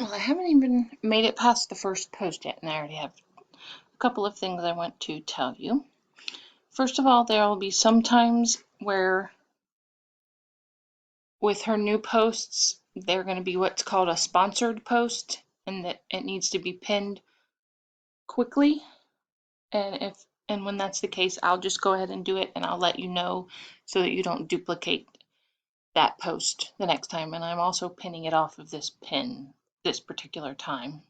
Well, I haven't even made it past the first post yet, and I already have a couple of things I want to tell you. First of all, there will be some times where with her new posts, they're going to be what's called a sponsored post, and that it needs to be pinned quickly. And when that's the case, I'll just go ahead and do it, and I'll let you know so that you don't duplicate that post the next time. And I'm also pinning it off of this pin this particular time.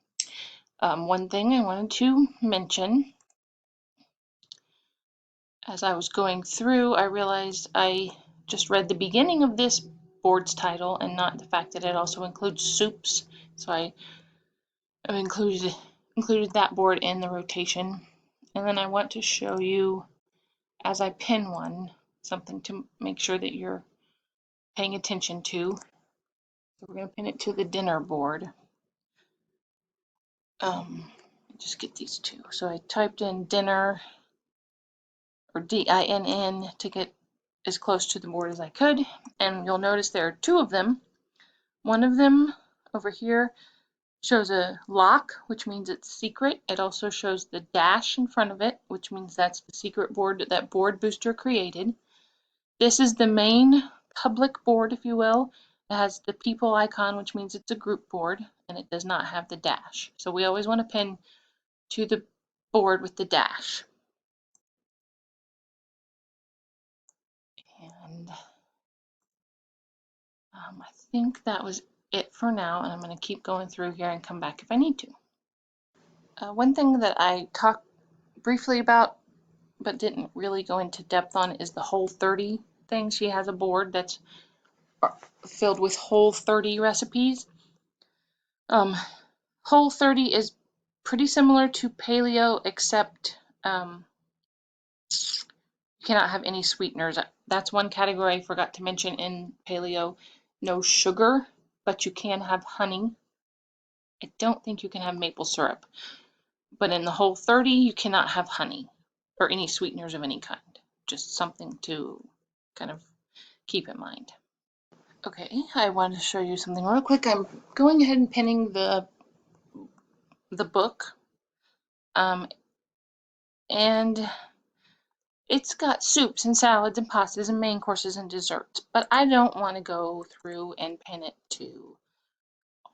One thing I wanted to mention, as I was going through, I realized I just read the beginning of this board's title and not the fact that it also includes soups. So I have included that board in the rotation. And then I want to show you, as I pin one, something to make sure that you're paying attention to. So we're going to pin it to the dinner board. Just get these two. So I typed in dinner, or DINN, to get as close to the board as I could, and you'll notice there are two of them. One of them over here shows a lock, which means it's secret. It also shows the dash in front of it, which means that's the secret board that Board Booster created. This is the main public board, if you will. It has the people icon, which means it's a group board, and it does not have the dash. So we always want to pin to the board with the dash. And I think that was it for now, and I'm going to keep going through here and come back if I need to. One thing that I talked briefly about but didn't really go into depth on is the Whole 30 thing. She has a board that's filled with Whole 30 recipes. Whole 30 is pretty similar to paleo, except you cannot have any sweeteners. That's one category I forgot to mention in paleo. No sugar, but you can have honey. I don't think you can have maple syrup. But in the Whole 30, you cannot have honey or any sweeteners of any kind. Just something to kind of keep in mind. Okay, I wanted to show you something real quick. I'm going ahead and pinning the book. And it's got soups and salads and pastas and main courses and desserts. But I don't want to go through and pin it to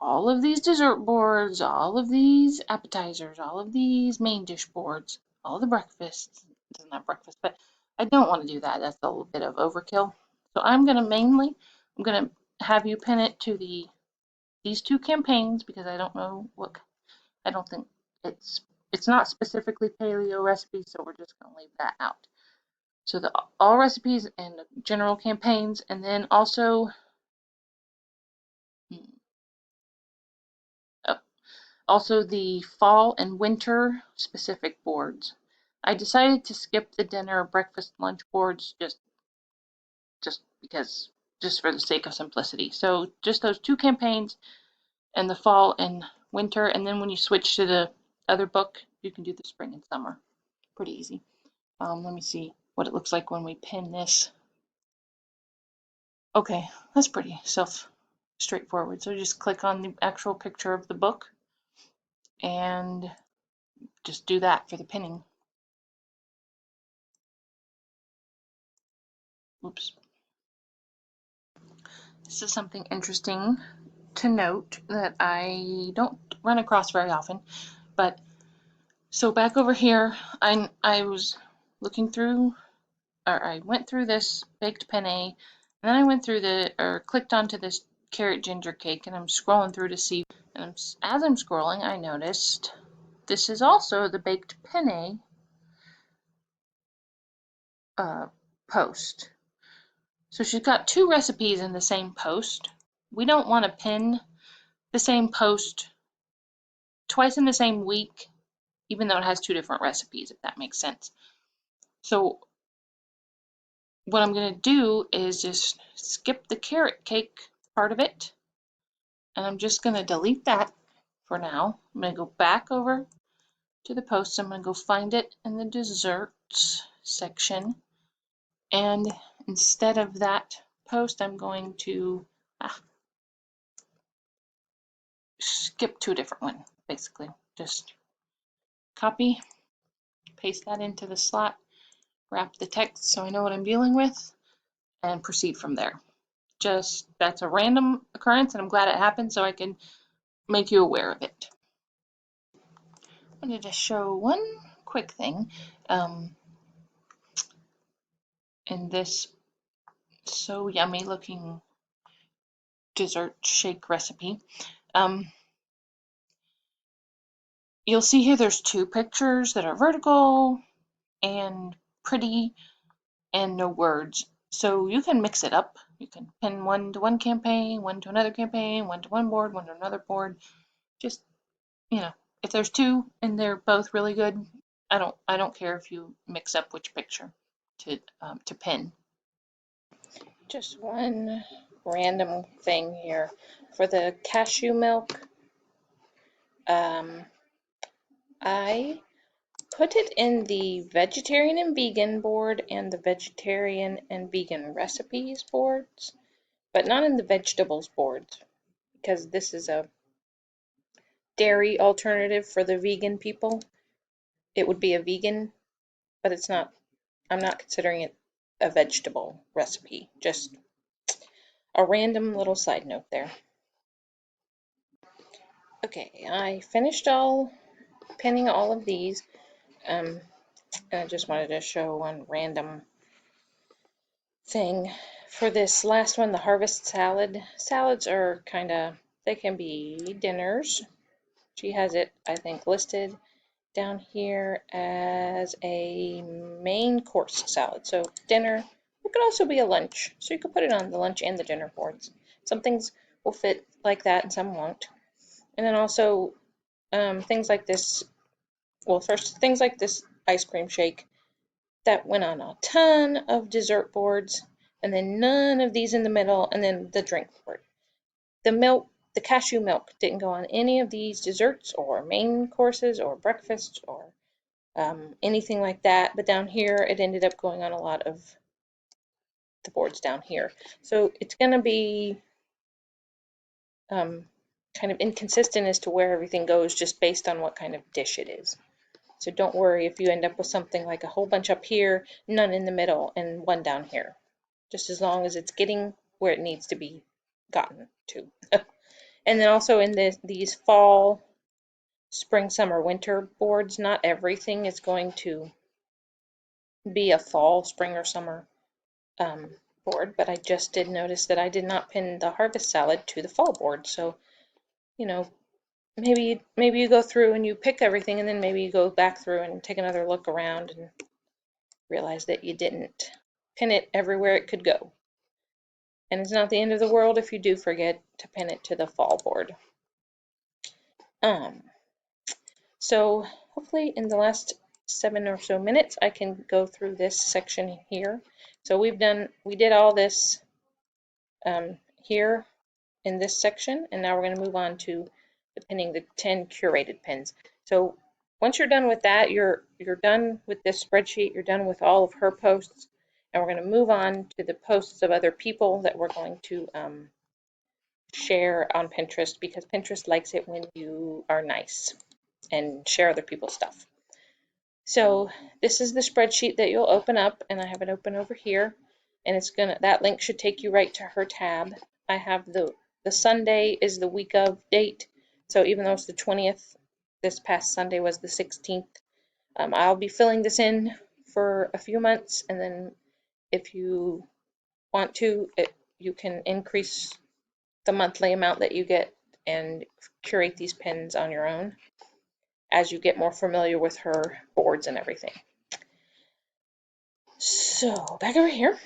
all of these dessert boards, all of these appetizers, all of these main dish boards, all the breakfasts. It's not breakfast, but I don't want to do that. That's a little bit of overkill. So I'm going to have you pin it to these two campaigns, because I don't know I don't think it's not specifically paleo recipes, so we're just going to leave that out. So the all recipes and general campaigns, and then also the fall and winter specific boards. I decided to skip the dinner, breakfast, lunch boards just because, just for the sake of simplicity. So just those two campaigns and the fall and winter, and then when you switch to the other book, you can do the spring and summer. Pretty easy. Let me see what it looks like when we pin this. Okay, that's pretty straightforward. So just click on the actual picture of the book and just do that for the pinning. Oops. This is something interesting to note that I don't run across very often. But so back over here, I was looking through, or I went through this baked penne, and then I went through clicked onto this carrot ginger cake, and I'm scrolling through to see, and as I'm scrolling, I noticed this is also the baked penne post. So she's got two recipes in the same post. We don't want to pin the same post twice in the same week, even though it has two different recipes, if that makes sense. So what I'm going to do is just skip the carrot cake part of it, and I'm just going to delete that for now. I'm going to go back over to the post. I'm going to go find it in the desserts section, and instead of that post, I'm going to skip to a different one, basically. Just copy, paste that into the slot, wrap the text so I know what I'm dealing with, and proceed from there. Just, that's a random occurrence, and I'm glad it happened so I can make you aware of it. I wanted to show one quick thing in this so yummy looking dessert shake recipe. You'll see here there's two pictures that are vertical and pretty and no words. So you can mix it up. You can pin one to one campaign, one to another campaign, one to one board, one to another board. Just, you know, if there's two and they're both really good, I don't care if you mix up which picture to pin. Just one random thing here for the cashew milk. I put it in the vegetarian and vegan board and the vegetarian and vegan recipes boards, but not in the vegetables boards because this is a dairy alternative for the vegan people. It would be a vegan, but it's not, I'm not considering it a vegetable recipe. Just a random little side note there. Okay, I finished pinning all of these. And I just wanted to show one random thing. For this last one, the harvest salad. Salads are kind of, they can be dinners. She has it, I think, listed down here as a main course salad. So dinner, it could also be a lunch. So you could put it on the lunch and the dinner boards. Some things will fit like that and some won't. And then also things like this, well, first, things like this ice cream shake that went on a ton of dessert boards, and then none of these in the middle, and then the drink board. The milk, the cashew milk didn't go on any of these desserts or main courses or breakfast or anything like that, but down here it ended up going on a lot of the boards down here. So it's going to be kind of inconsistent as to where everything goes just based on what kind of dish it is. So don't worry if you end up with something like a whole bunch up here, none in the middle, and one down here. Just as long as it's getting where it needs to be gotten to. And then also in these fall, spring, summer, winter boards, not everything is going to be a fall, spring, or summer board, but I just did notice that I did not pin the harvest salad to the fall board. So, you know, maybe you go through and you pick everything, and then maybe you go back through and take another look around and realize that you didn't pin it everywhere it could go. And it's not the end of the world if you do forget to pin it to the fall board. So hopefully in the last 7 or so minutes I can go through this section here. So we did all this here in this section, and now we're going to move on to pinning the 10 curated pins. So once you're done with that, you're done with this spreadsheet, you're done with all of her posts, and we're going to move on to the posts of other people that we're going to share on Pinterest, because Pinterest likes it when you are nice and share other people's stuff. So this is the spreadsheet that you'll open up, and I have it open over here, and that link should take you right to her tab. I have the Sunday is the week of date, so even though it's the 20th, this past Sunday was the 16th. I'll be filling this in for a few months, and then if you want to, you can increase the monthly amount that you get and curate these pins on your own as you get more familiar with her boards and everything. So back over here,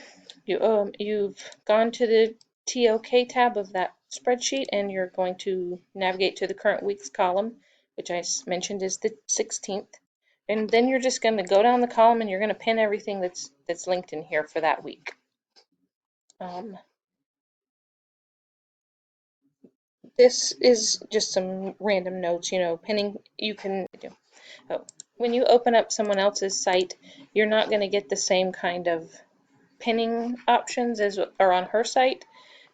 you've gone to the TOK tab of that spreadsheet, and you're going to navigate to the current week's column, which I mentioned is the 16th. And then you're just going to go down the column and you're going to pin everything that's linked in here for that week. This is just some random notes, pinning you can do. Oh, when you open up someone else's site, you're not going to get the same kind of pinning options as are on her site.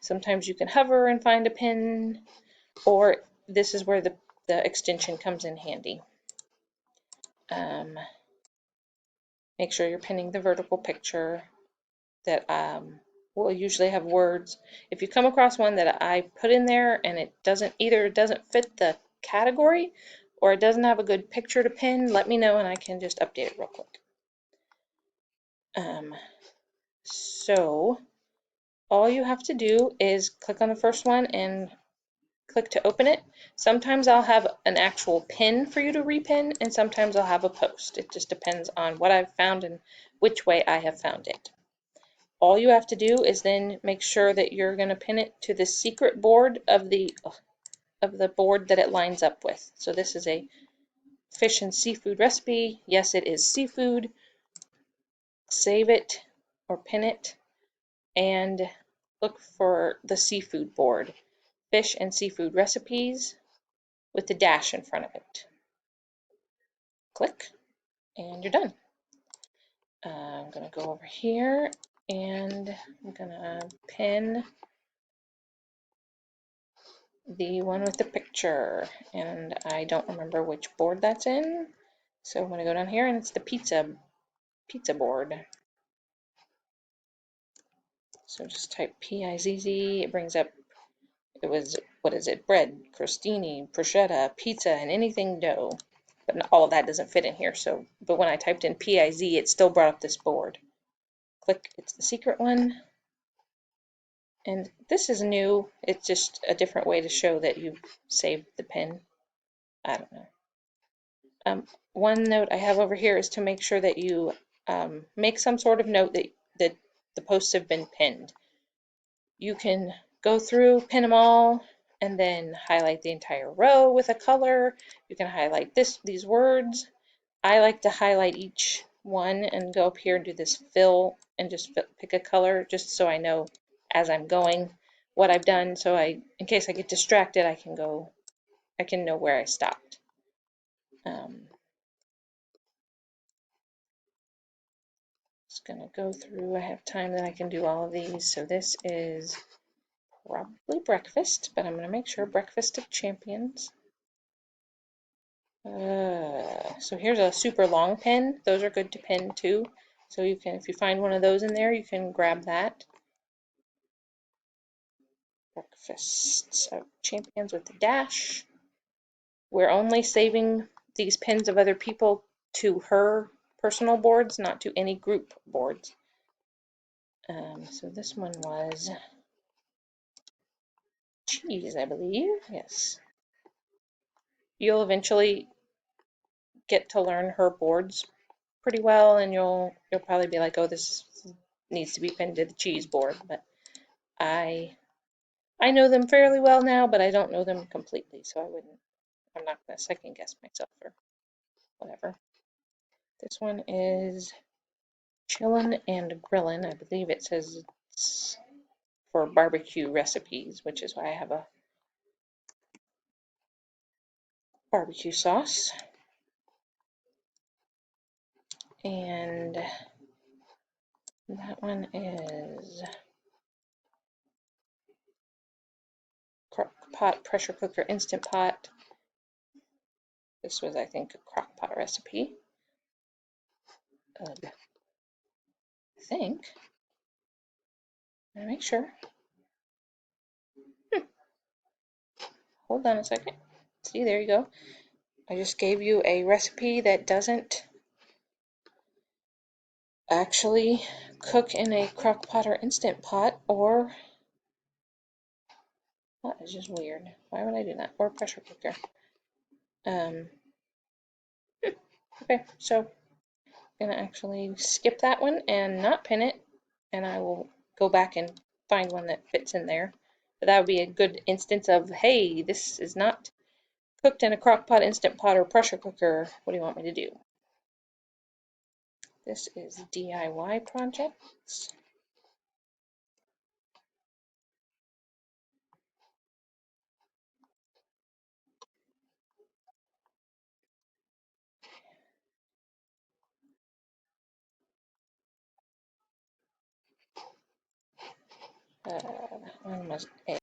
Sometimes you can hover and find a pin, or this is where the extension comes in handy. Make sure you're pinning the vertical picture that will usually have words. If you come across one that I put in there and it doesn't fit the category or it doesn't have a good picture to pin, let me know and I can just update it real quick. So all you have to do is click on the first one and click to open it. Sometimes I'll have an actual pin for you to repin, and sometimes I'll have a post. It just depends on what I've found and which way I have found it. All you have to do is then make sure that you're going to pin it to the secret board of the board that it lines up with. So this is a fish and seafood recipe. Yes, it is seafood. Save it or pin it and look for the seafood board. Fish and seafood recipes with the dash in front of it. Click and you're done. I'm going to go over here and I'm going to pin the one with the picture, and I don't remember which board that's in, so I'm going to go down here and it's the pizza board. So just type P-I-Z-Z, it brings up, it was, what is it, bread, crostini, prosciutto, pizza, and anything dough. But all of that doesn't fit in here, so, but when I typed in P-I-Z, it still brought up this board. Click, it's the secret one. And this is new, it's just a different way to show that you've saved the pin. I don't know. One note I have over here is to make sure that you make some sort of note that the posts have been pinned. You can go through, pin them all, and then highlight the entire row with a color. You can highlight these words. I like to highlight each one and go up here and do this fill and just pick a color just so I know as I'm going what I've done, so in case I get distracted, I can know where I stopped. Just gonna go through, I have time that I can do all of these. So this is probably breakfast, but I'm gonna make sure breakfast of champions. So here's a super long pin. Those are good to pin too. So you can, if you find one of those in there, you can grab that. Breakfast of champions with the dash. We're only saving these pins of other people to her personal boards, not to any group boards. So this one was cheese, I believe. Yes. You'll eventually get to learn her boards pretty well, and you'll probably be like, oh, this needs to be pinned to the cheese board. But I know them fairly well now, but I don't know them completely, so I'm not gonna second guess myself or whatever. This one is chillin' and grillin'. I believe it says it's for barbecue recipes, which is why I have a barbecue sauce. And that one is crock pot, pressure cooker, instant pot. This was, I think, a crock pot recipe. I think. Let me make sure. Hold on a second. See, there you go. I just gave you a recipe that doesn't actually cook in a crock pot or instant pot, or that is just weird. Why would I do that? Or pressure cooker. Okay, so I'm gonna actually skip that one and not pin it, and I will go back and find one that fits in there. But that would be a good instance of, hey, this is not cooked in a crock pot, instant pot, or pressure cooker. What do you want me to do? This is DIY projects. That one was A.